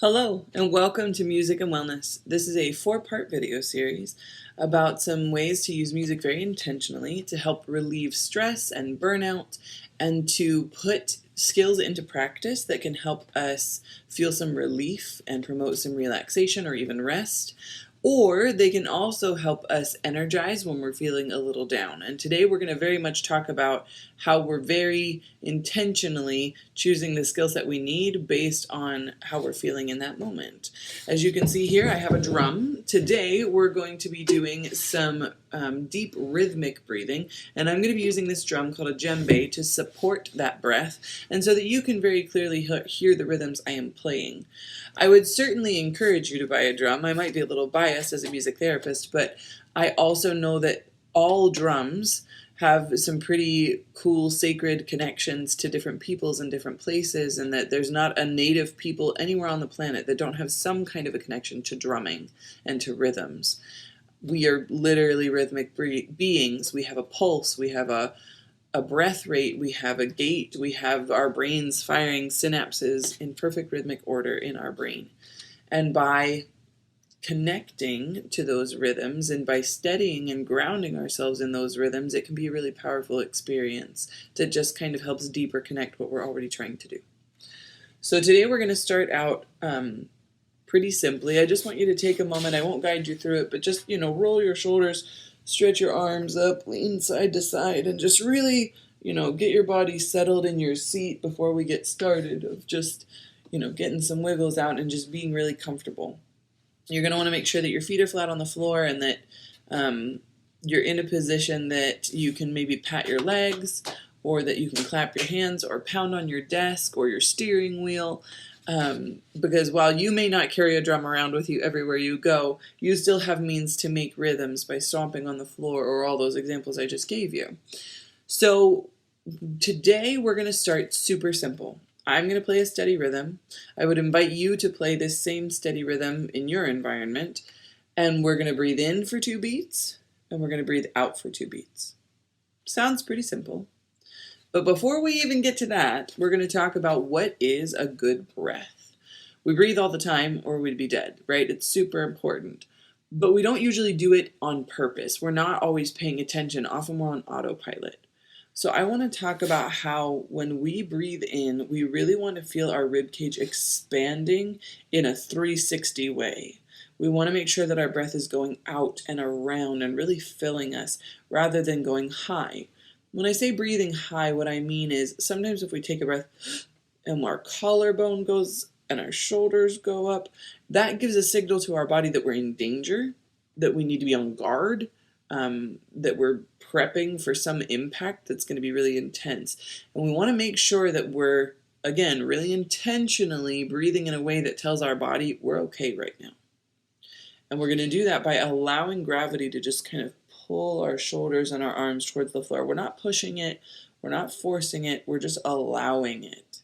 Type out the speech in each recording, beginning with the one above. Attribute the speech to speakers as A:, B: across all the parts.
A: Hello and welcome to Music and Wellness. This is a 4-part video series about some ways to use music very intentionally to help relieve stress and burnout and to put skills into practice that can help us feel some relief and promote some relaxation or even rest. Or they can also help us energize when we're feeling a little down. And today we're going to very much talk about how we're very intentionally choosing the skills that we need based on how we're feeling in that moment. As you can see here, I have a drum. Today we're going to be doing some deep rhythmic breathing, and I'm going to be using this drum called a djembe to support that breath, and so that you can very clearly hear the rhythms I am playing. I would certainly encourage you to buy a drum. I might be a little biased as a music therapist, but I also know that all drums have some pretty cool sacred connections to different peoples and different places, and that there's not a native people anywhere on the planet that don't have some kind of a connection to drumming and to rhythms. We are literally rhythmic beings. We have a pulse, we have a breath rate, we have a gait, we have our brains firing synapses in perfect rhythmic order in our brain. And by connecting to those rhythms and by steadying and grounding ourselves in those rhythms, it can be a really powerful experience that just kind of helps deeper connect what we're already trying to do. So today we're going to start out pretty simply. I just want you to take a moment. I won't guide you through it, but just, roll your shoulders, stretch your arms up, lean side to side, and just really, get your body settled in your seat before we get started of just, getting some wiggles out and just being really comfortable. You're going to want to make sure that your feet are flat on the floor and that you're in a position that you can maybe pat your legs, or that you can clap your hands or pound on your desk or your steering wheel. Because while you may not carry a drum around with you everywhere you go, you still have means to make rhythms by stomping on the floor or all those examples I just gave you. So today we're going to start super simple. I'm going to play a steady rhythm. I would invite you to play this same steady rhythm in your environment, and we're going to breathe in for 2 beats, and we're going to breathe out for 2 beats. Sounds pretty simple. But before we even get to that, we're going to talk about what is a good breath. We breathe all the time or we'd be dead, right? It's super important. But we don't usually do it on purpose. We're not always paying attention. Often we're on autopilot. So I want to talk about how when we breathe in, we really want to feel our ribcage expanding in a 360 way. We want to make sure that our breath is going out and around and really filling us rather than going high. When I say breathing high, what I mean is sometimes if we take a breath and our collarbone goes and our shoulders go up, that gives a signal to our body that we're in danger, that we need to be on guard, that we're prepping for some impact that's going to be really intense. And we want to make sure that we're, again, really intentionally breathing in a way that tells our body we're okay right now. And we're going to do that by allowing gravity to just kind of pull our shoulders and our arms towards the floor. We're not pushing it, we're not forcing it, we're just allowing it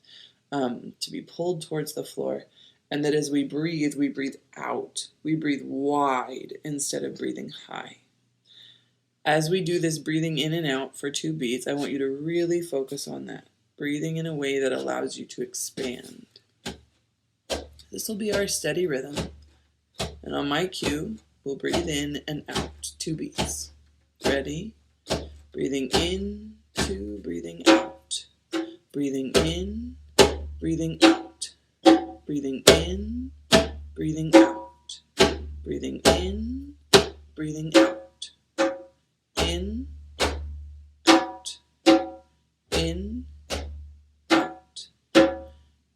A: to be pulled towards the floor. And that as we breathe out. We breathe wide instead of breathing high. As we do this breathing in and out for 2 beats, I want you to really focus on that. Breathing in a way that allows you to expand. This will be our steady rhythm. And on my cue, we'll breathe in and out 2 beats. Ready? Breathing in, 2, breathing out. Breathing in, breathing out. Breathing in, breathing out. Breathing in, breathing out. In, out. In, out.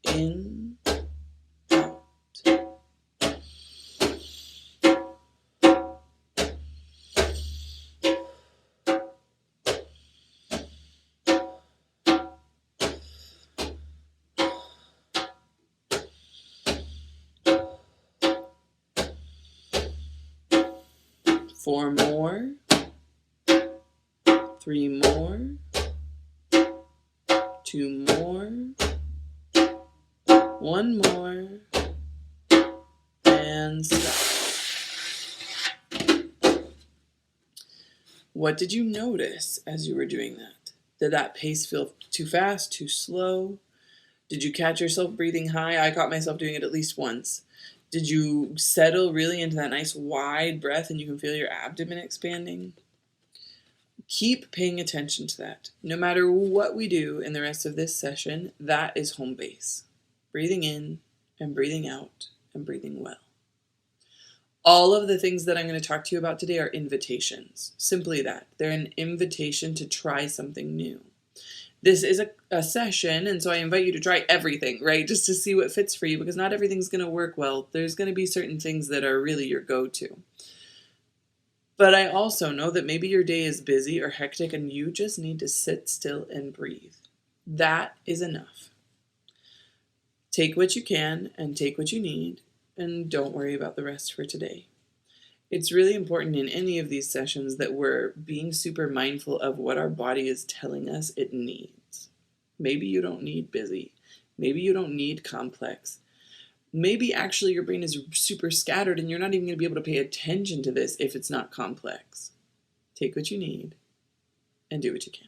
A: In, out. 4 more, 3 more, 2 more, 1 more, and stop. What did you notice as you were doing that? Did that pace feel too fast, too slow? Did you catch yourself breathing high? I caught myself doing it at least once. Did you settle really into that nice wide breath and you can feel your abdomen expanding? Keep paying attention to that. No matter what we do in the rest of this session, that is home base. Breathing in and breathing out and breathing well. All of the things that I'm going to talk to you about today are invitations. Simply that. They're an invitation to try something new. This is a session, and so I invite you to try everything, right? Just to see what fits for you, because not everything's going to work well. There's going to be certain things that are really your go-to. But I also know that maybe your day is busy or hectic and you just need to sit still and breathe. That is enough. Take what you can and take what you need, and don't worry about the rest for today. It's really important in any of these sessions that we're being super mindful of what our body is telling us it needs. Maybe you don't need busy. Maybe you don't need complex. Maybe actually your brain is super scattered and you're not even going to be able to pay attention to this if it's not complex. Take what you need and do what you can.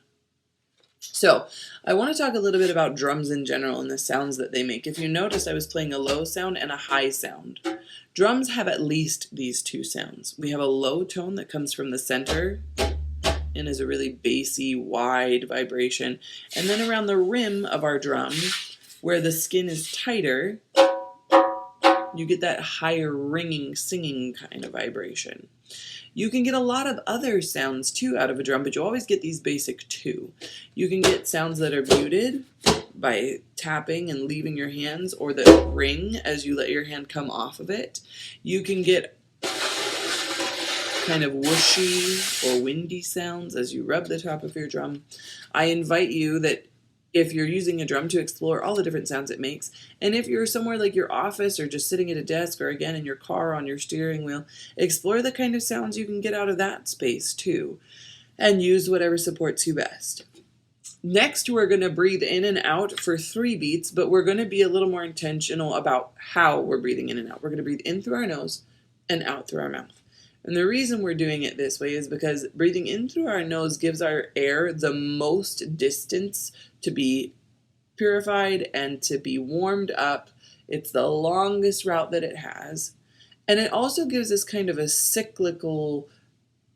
A: So I want to talk a little bit about drums in general and the sounds that they make. If you noticed, I was playing a low sound and a high sound. Drums have at least these two sounds. We have a low tone that comes from the center and is a really bassy, wide vibration. And then around the rim of our drum, where the skin is tighter, you get that higher ringing, singing kind of vibration. You can get a lot of other sounds too out of a drum, but you always get these basic two. You can get sounds that are muted by tapping and leaving your hands, or that ring as you let your hand come off of it. You can get kind of whooshy or windy sounds as you rub the top of your drum. I invite you that if you're using a drum to explore all the different sounds it makes. And if you're somewhere like your office or just sitting at a desk or again in your car on your steering wheel, explore the kind of sounds you can get out of that space too. And use whatever supports you best. Next, we're going to breathe in and out for 3 beats, but we're going to be a little more intentional about how we're breathing in and out. We're going to breathe in through our nose and out through our mouth. And the reason we're doing it this way is because breathing in through our nose gives our air the most distance to be purified and to be warmed up. It's the longest route that it has. And it also gives us kind of a cyclical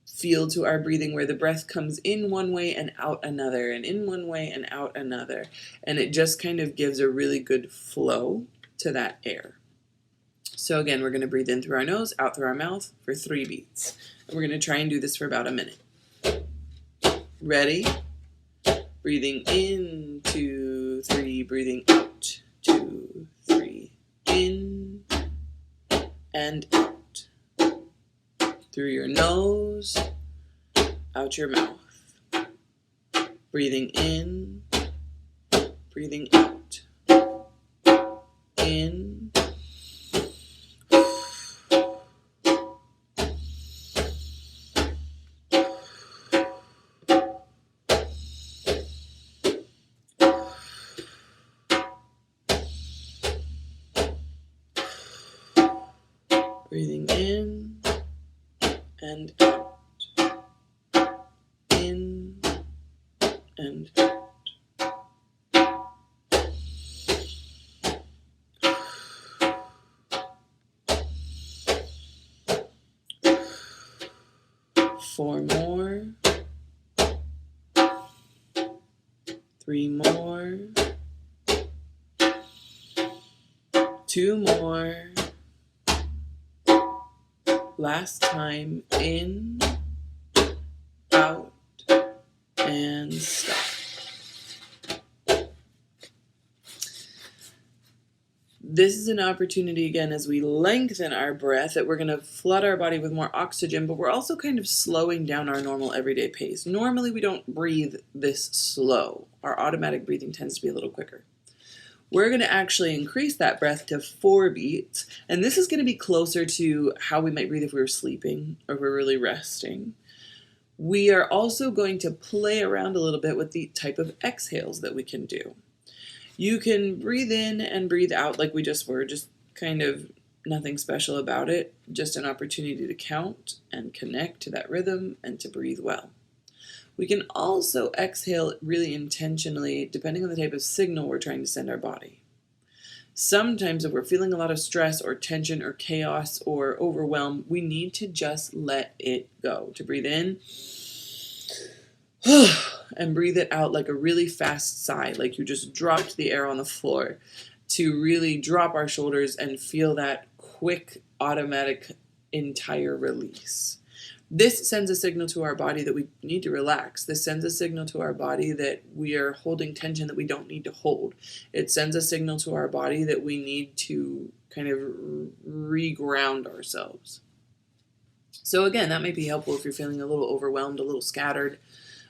A: feel to our breathing where the breath comes in one way and out another, and in one way and out another. And it just kind of gives a really good flow to that air. So again, we're going to breathe in through our nose, out through our mouth for 3 beats. And we're going to try and do this for about a minute. Ready? Breathing in, 2, 3, breathing out, 2, 3, in and out. Through your nose, out your mouth. Breathing in, breathing out. In, breathing in and out, in and out. Four more, 3 more, 2 more. Last time, in, out, and stop. This is an opportunity again as we lengthen our breath that we're going to flood our body with more oxygen, but we're also kind of slowing down our normal everyday pace. Normally we don't breathe this slow. Our automatic breathing tends to be a little quicker. We're going to actually increase that breath to 4 beats, and this is going to be closer to how we might breathe if we were sleeping or if we're really resting. We are also going to play around a little bit with the type of exhales that we can do. You can breathe in and breathe out like we just were, just kind of nothing special about it, just an opportunity to count and connect to that rhythm and to breathe well. We can also exhale really intentionally, depending on the type of signal we're trying to send our body. Sometimes if we're feeling a lot of stress or tension or chaos or overwhelm, we need to just let it go. To breathe in and breathe it out like a really fast sigh, like you just dropped the air on the floor. To really drop our shoulders and feel that quick, automatic, entire release. This sends a signal to our body that we need to relax. This sends a signal to our body that we are holding tension that we don't need to hold. It sends a signal to our body that we need to kind of reground ourselves. So again, that might be helpful if you're feeling a little overwhelmed, a little scattered,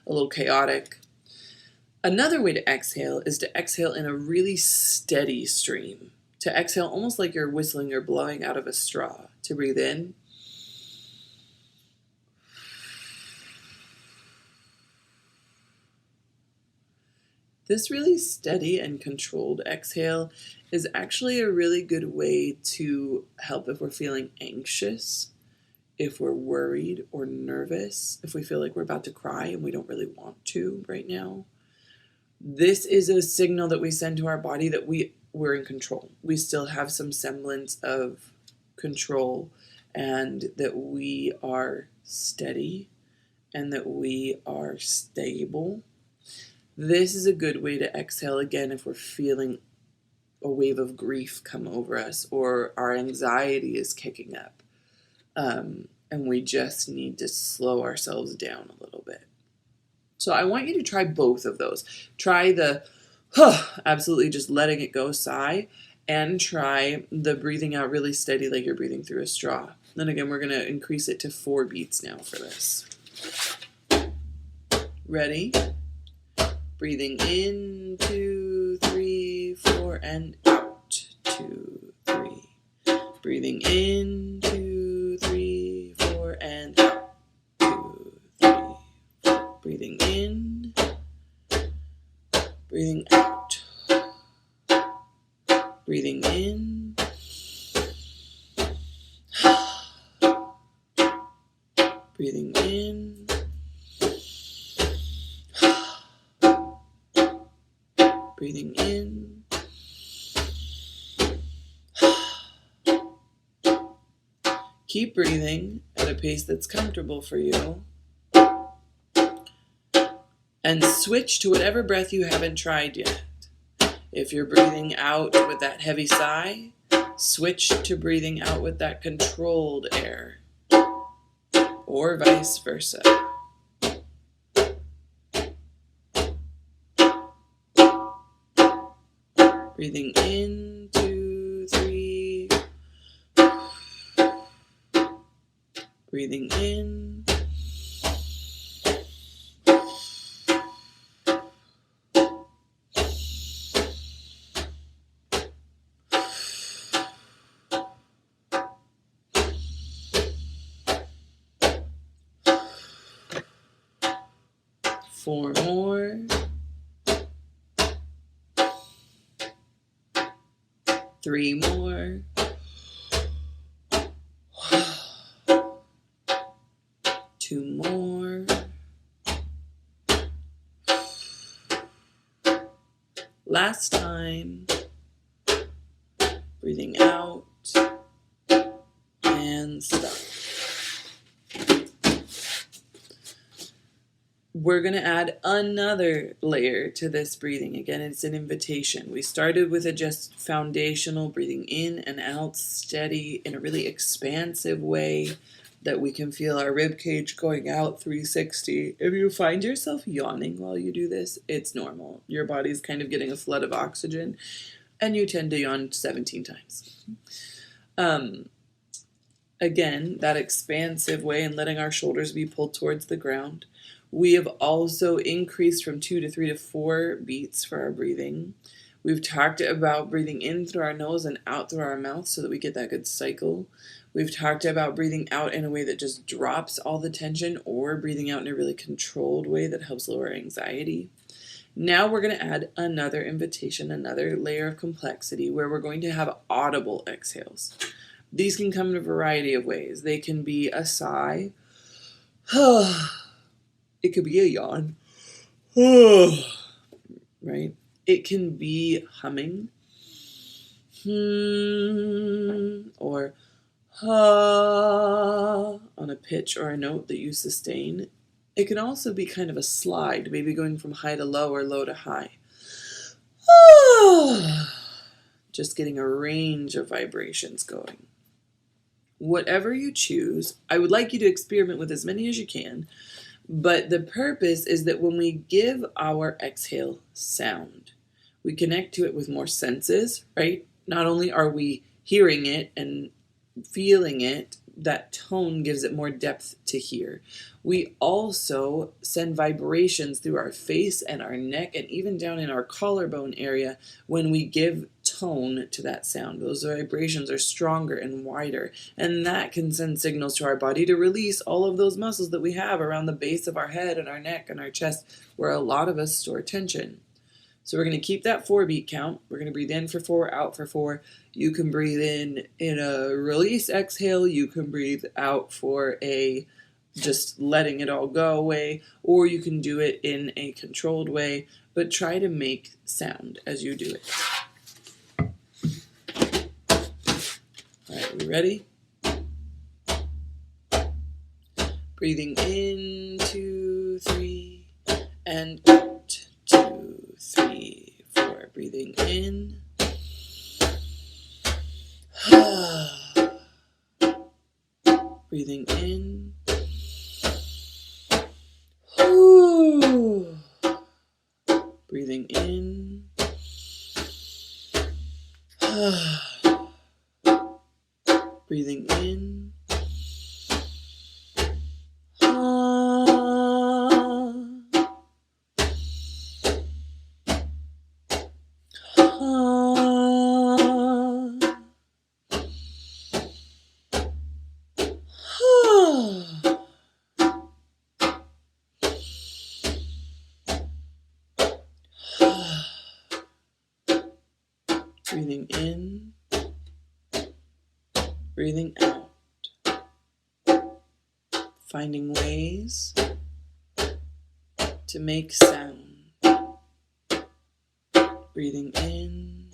A: a little chaotic. Another way to exhale is to exhale in a really steady stream. To exhale almost like you're whistling or blowing out of a straw. To breathe in. This really steady and controlled exhale is actually a really good way to help if we're feeling anxious, if we're worried or nervous, if we feel like we're about to cry and we don't really want to right now. This is a signal that we send to our body that we're in control. We still have some semblance of control and that we are steady and that we are stable. This is a good way to exhale again if we're feeling a wave of grief come over us or our anxiety is kicking up. And we just need to slow ourselves down a little bit. So I want you to try both of those. Try the absolutely just letting it go sigh, and try the breathing out really steady like you're breathing through a straw. Then again, we're going to increase it to 4 beats now for this. Ready? Breathing in, 2, 3, 4, and out, 2, 3. Breathing in, 2, 3, 4, and out, 2, 3. Breathing in, breathing out. Breathing in, breathing in, breathing in, keep breathing at a pace that's comfortable for you, and switch to whatever breath you haven't tried yet. If you're breathing out with that heavy sigh, switch to breathing out with that controlled air, or vice versa. Breathing in, 2, 3. Breathing in. Four more. 3 more. 2 more. Last time. Breathing out and stop. We're going to add another layer to this breathing. Again, it's an invitation. We started with a just foundational breathing in and out, steady in a really expansive way that we can feel our rib cage going out 360. If you find yourself yawning while you do this, it's normal. Your body's kind of getting a flood of oxygen, and you tend to yawn 17 times. Again, that expansive way and letting our shoulders be pulled towards the ground. We have also increased from 2 to 3 to 4 beats for our breathing. We've talked about breathing in through our nose and out through our mouth so that we get that good cycle. We've talked about breathing out in a way that just drops all the tension, or breathing out in a really controlled way that helps lower anxiety. Now we're going to add another invitation, another layer of complexity, where we're going to have audible exhales. These can come in a variety of ways. They can be a sigh, It could be a yawn. Right? It can be humming. Or ha on a pitch or a note that you sustain. It can also be kind of a slide, maybe going from high to low or low to high. Just getting a range of vibrations going. Whatever you choose, I would like you to experiment with as many as you can, but the purpose is that when we give our exhale sound, we connect to it with more senses, right? Not only are we hearing it and feeling it, that tone gives it more depth to hear. We also send vibrations through our face and our neck and even down in our collarbone area when we give tone to that sound. Those vibrations are stronger and wider, and that can send signals to our body to release all of those muscles that we have around the base of our head and our neck and our chest, where a lot of us store tension. So we're going to keep that 4 beat count. We're going to breathe in for 4, out for 4. You can breathe in a release exhale. You can breathe out for a just letting it all go away, or you can do it in a controlled way, but try to make sound as you do it. All right, we ready? Breathing in, 2, 3, and out, 2, 3, 4. Breathing in. Breathing in. Breathing in. Breathing in. Breathing in, breathing out, finding ways to make sound. Breathing in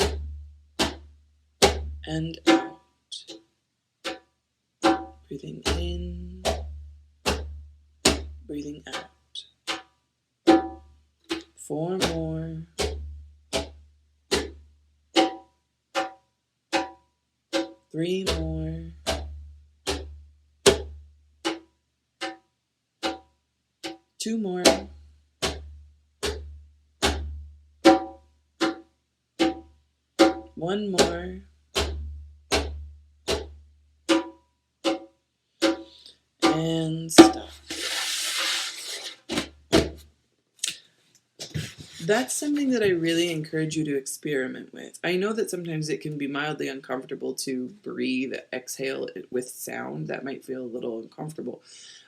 A: and out. Breathing in, breathing out. 4 more. 3 more. 2 more. 1 more. And stop. That's something that I really encourage you to experiment with. I know that sometimes it can be mildly uncomfortable to breathe, exhale with sound. That might feel a little uncomfortable.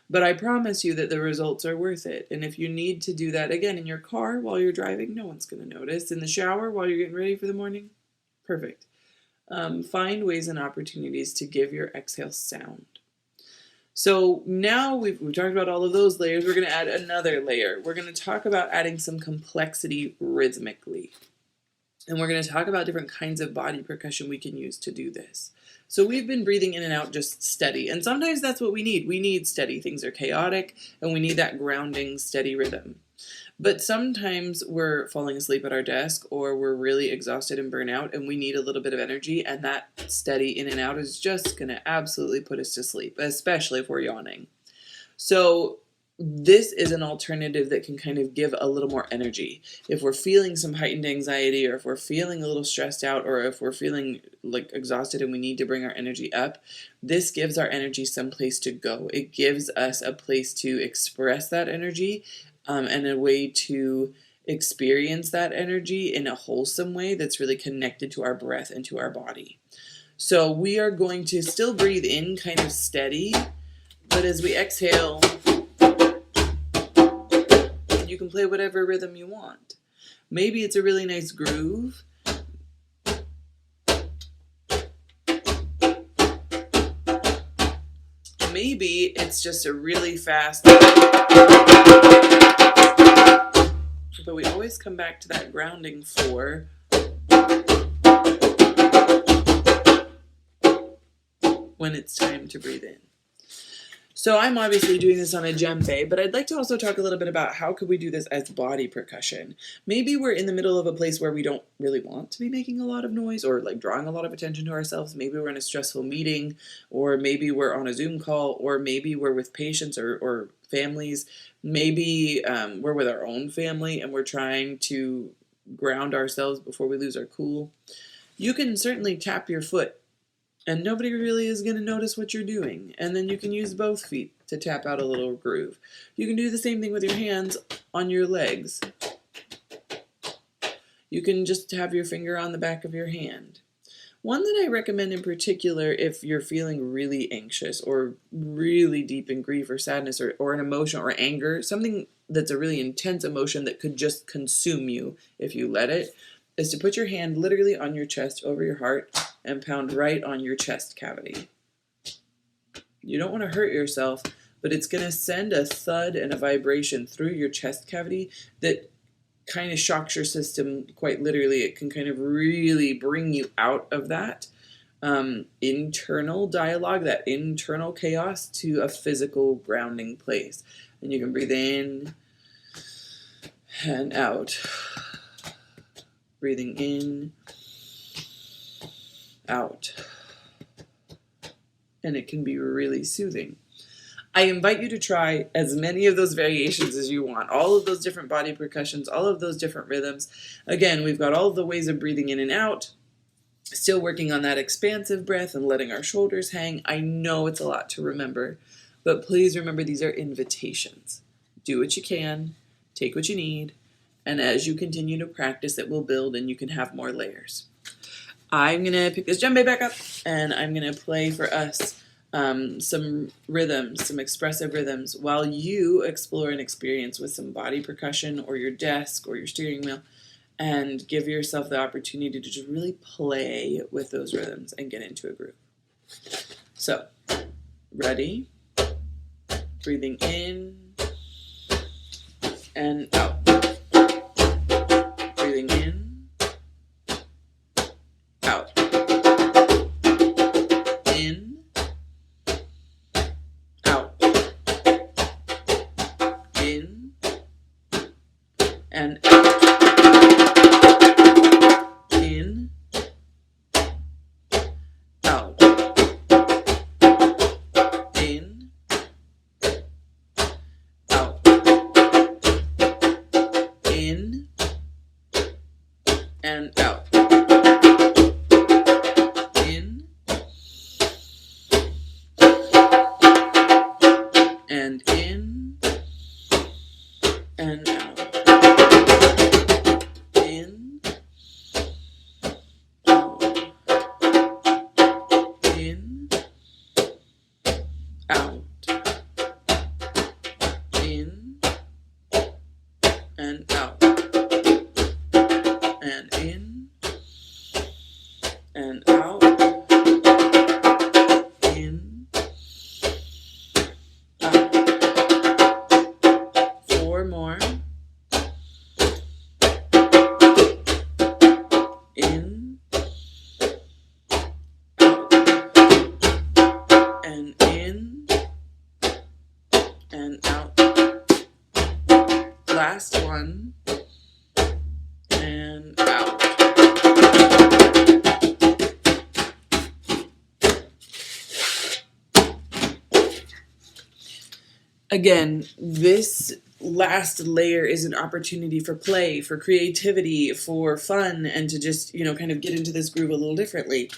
A: But I promise you that the results are worth it. And if you need to do that, again, in your car while you're driving, no one's going to notice. In the shower while you're getting ready for the morning, perfect. Find ways and opportunities to give your exhale sound. So now we've talked about all of those layers. We're going to add another layer. We're going to talk about adding some complexity rhythmically. And we're going to talk about different kinds of body percussion we can use to do this. So we've been breathing in and out just steady. And sometimes that's what we need. We need steady. Things are chaotic, and we need that grounding, steady rhythm. But sometimes we're falling asleep at our desk, or we're really exhausted and burnt out, and we need a little bit of energy, and that steady in and out is just going to absolutely put us to sleep, especially if we're yawning. So this is an alternative that can kind of give a little more energy. If we're feeling some heightened anxiety, or if we're feeling a little stressed out, or if we're feeling like exhausted and we need to bring our energy up, this gives our energy some place to go. It gives us a place to express that energy, and a way to experience that energy in a wholesome way that's really connected to our breath and to our body. So we are going to still breathe in kind of steady, but as we exhale, you can play whatever rhythm you want. Maybe it's a really nice groove. Maybe it's just a really fast but we always come back to that grounding 4 when it's time to breathe in. So I'm obviously doing this on a djembe, but I'd like to also talk a little bit about how could we do this as body percussion. Maybe we're in the middle of a place where we don't really want to be making a lot of noise or like drawing a lot of attention to ourselves. Maybe we're in a stressful meeting, or maybe we're on a Zoom call, or maybe we're with patients or families. Maybe we're with our own family and we're trying to ground ourselves before we lose our cool. You can certainly tap your foot and nobody really is going to notice what you're doing. And then you can use both feet to tap out a little groove. You can do the same thing with your hands on your legs. You can just have your finger on the back of your hand. One that I recommend in particular if you're feeling really anxious or really deep in grief or sadness or an emotion or anger, something that's a really intense emotion that could just consume you if you let it, is to put your hand literally on your chest over your heart and pound right on your chest cavity. You don't want to hurt yourself, but it's going to send a thud and a vibration through your chest cavity that kind of shocks your system quite literally. It can kind of really bring you out of that internal dialogue, that internal chaos, to a physical grounding place. And you can breathe in and out. Breathing in, out. And it can be really soothing. I invite you to try as many of those variations as you want, all of those different body percussions, all of those different rhythms. Again, we've got all of the ways of breathing in and out, still working on that expansive breath and letting our shoulders hang. I know it's a lot to remember, but please remember these are invitations. Do what you can, take what you need, and as you continue to practice, it will build and you can have more layers. I'm going to pick this djembe back up and I'm going to play for us some rhythms, some expressive rhythms, while you explore an experience with some body percussion or your desk or your steering wheel, and give yourself the opportunity to just really play with those rhythms and get into a groove. So, ready? Breathing in and out. Breathing in, out. In, out. In, and out. In, out. In, out. In, and out. In, and in, and out. In, out. In, out. In, and out. And in, and out. In, out. 4 more. In, out. And in, and out. Last one. And out. Again, this last layer is an opportunity for play, for creativity, for fun, and to just, kind of get into this groove a little differently.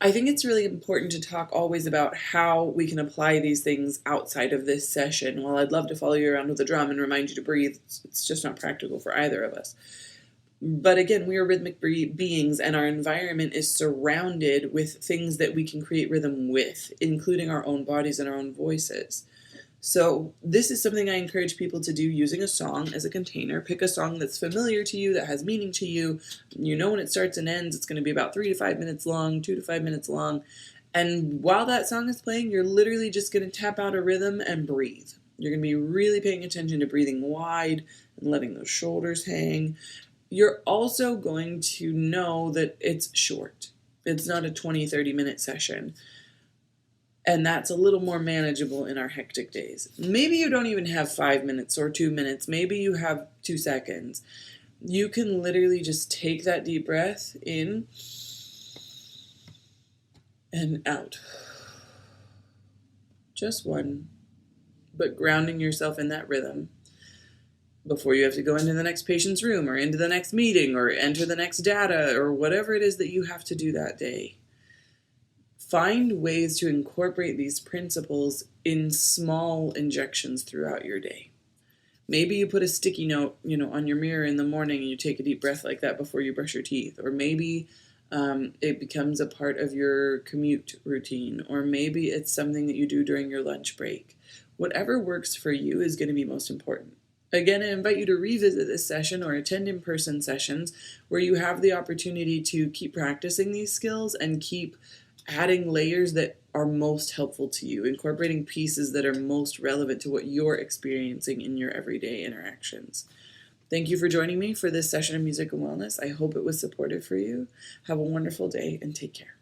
A: I think it's really important to talk always about how we can apply these things outside of this session. While I'd love to follow you around with a drum and remind you to breathe, it's just not practical for either of us. But again, we are rhythmic beings, and our environment is surrounded with things that we can create rhythm with, including our own bodies and our own voices. So this is something I encourage people to do using a song as a container. Pick a song that's familiar to you, that has meaning to you. You know when it starts and ends. It's going to be about 3 to 5 minutes long, 2 to 5 minutes long. And while that song is playing, you're literally just going to tap out a rhythm and breathe. You're going to be really paying attention to breathing wide and letting those shoulders hang. You're also going to know that it's short. It's not a 20-30 minute session. And that's a little more manageable in our hectic days. Maybe you don't even have 5 minutes or 2 minutes. Maybe you have 2 seconds. You can literally just take that deep breath in and out. Just one, but grounding yourself in that rhythm before you have to go into the next patient's room or into the next meeting or enter the next data or whatever it is that you have to do that day. Find ways to incorporate these principles in small injections throughout your day. Maybe you put a sticky note, on your mirror in the morning and you take a deep breath like that before you brush your teeth. Or maybe it becomes a part of your commute routine. Or maybe it's something that you do during your lunch break. Whatever works for you is going to be most important. Again, I invite you to revisit this session or attend in-person sessions where you have the opportunity to keep practicing these skills and keep adding layers that are most helpful to you, incorporating pieces that are most relevant to what you're experiencing in your everyday interactions. Thank you for joining me for this session of Music and Wellness. I hope it was supportive for you. Have a wonderful day and take care.